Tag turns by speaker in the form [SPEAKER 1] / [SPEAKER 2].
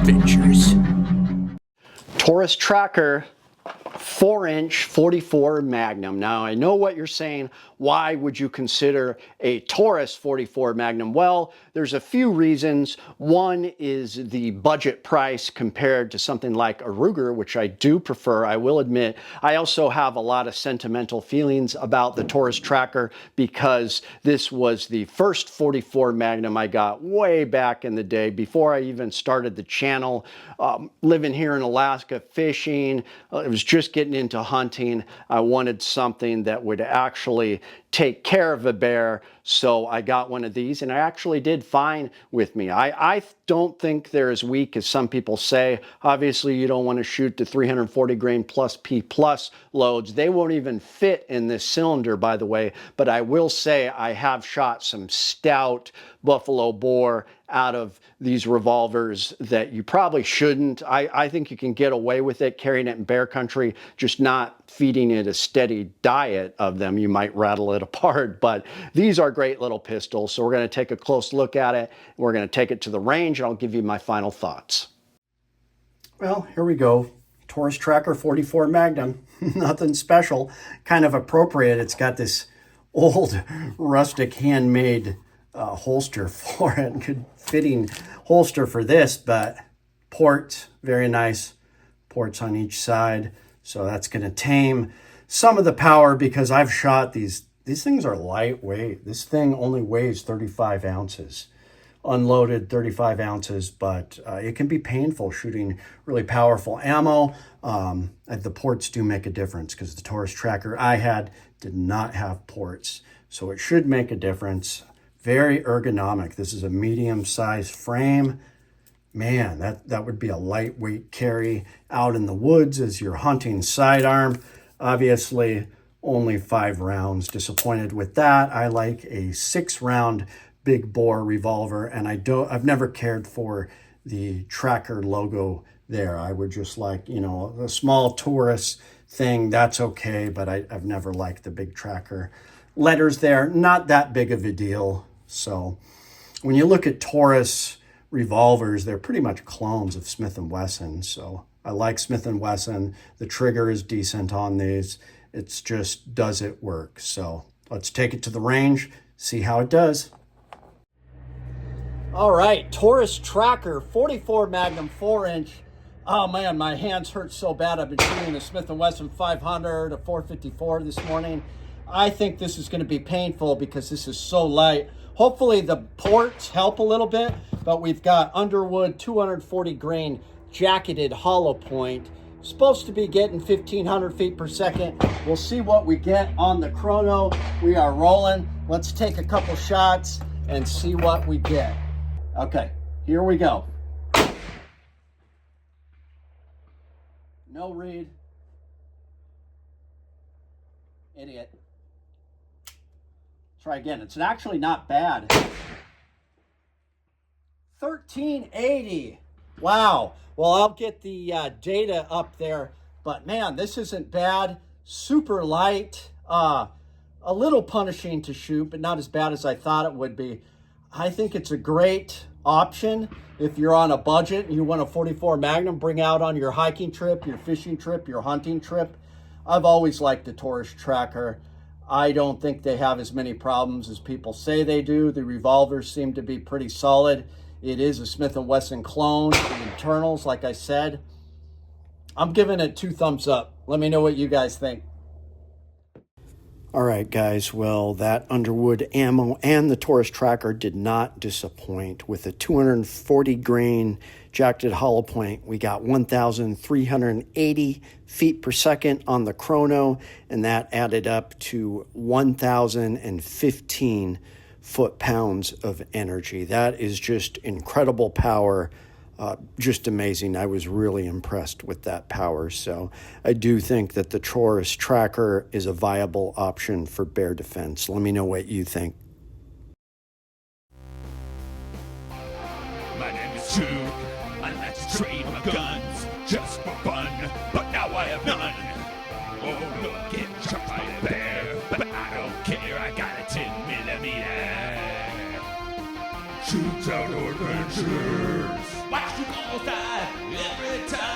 [SPEAKER 1] adventures.
[SPEAKER 2] Taurus Tracker 4-inch 44 Magnum. Now I know what you're saying. Why would you consider a Taurus 44 Magnum? Well, there's a few reasons. One is the budget price compared to something like a Ruger, which I do prefer, I will admit. I also have a lot of sentimental feelings about the Taurus Tracker because this was the first 44 Magnum I got way back in the day before I even started the channel. Living here in Alaska, fishing, it was just getting into hunting. I wanted something that would actually take care of a bear, so I got one of these, and I actually did fine with me. I don't think they're as weak as some people say. Obviously, you don't want to shoot the 340 grain plus P plus loads. They won't even fit in this cylinder, by the way, but I will say I have shot some stout buffalo boar out of these revolvers that you probably shouldn't. I think you can get away with it carrying it in bear country, just not feeding it a steady diet of them. You might rattle it apart, but these are great little pistols. So we're going to take a close look at it. We're going to take it to the range, and I'll give you my final thoughts. Well, here we go. Taurus Tracker 44 Magnum. Nothing special. Kind of appropriate. It's got this old rustic handmade holster for it. Good fitting holster for this, but ports, very nice ports on each side. So that's going to tame some of the power because I've shot these things are lightweight. This thing only weighs 35 ounces, unloaded 35 ounces, but it can be painful shooting really powerful ammo. The ports do make a difference because the Taurus Tracker I had did not have ports. So it should make a difference. Very ergonomic. This is a medium-sized frame. Man, that would be a lightweight carry out in the woods as you're hunting sidearm. Obviously, only 5 rounds. Disappointed with that. I like a 6-round big bore revolver, and I've never cared for the Tracker logo there. I would just like, you know, a small Taurus thing, that's okay, but I've never liked the big Tracker letters there. Not that big of a deal. So when you look at Taurus revolvers, they're pretty much clones of Smith & Wesson. So I like Smith & Wesson. The trigger is decent on these. It's just, does it work? So let's take it to the range, see how it does. All right, Taurus Tracker 44 Magnum 4-inch. Oh man, my hands hurt so bad. I've been shooting a Smith & Wesson 500, a 454 this morning. I think this is going to be painful because this is so light. Hopefully the ports help a little bit, but we've got Underwood 240 grain jacketed hollow point. Supposed to be getting 1,500 feet per second. We'll see what we get on the chrono. We are rolling. Let's take a couple shots and see what we get. Okay, here we go. No read. Idiot. Try again. It's actually not bad. 1380. Wow. Well, I'll get the data up there, but man, this isn't bad. Super light. A little punishing to shoot, but not as bad as I thought it would be. I think it's a great option if you're on a budget and you want a 44 Magnum, bring out on your hiking trip, your fishing trip, your hunting trip. I've always liked the Taurus Tracker. I don't think they have as many problems as people say they do. The revolvers seem to be pretty solid. It is a Smith & Wesson clone. The internals, like I said, I'm giving it 2 thumbs up. Let me know what you guys think. All right, guys. Well, that Underwood ammo and the Taurus Tracker did not disappoint. With a 240 grain jacketed hollow point, we got 1,380 feet per second on the chrono, and that added up to 1,015 foot-pounds of energy. That is just incredible power. Just amazing. I was really impressed with that power. So I do think that the Taurus Tracker is a viable option for bear defense. Let me know what you think.
[SPEAKER 1] My name is Chuke. I like to trade my guns just for fun, but now I have none. Oh, look, get shot by a bear, but I don't care. I got a 10mm. Chuke's Outdoor Adventures. watch you almost die every time.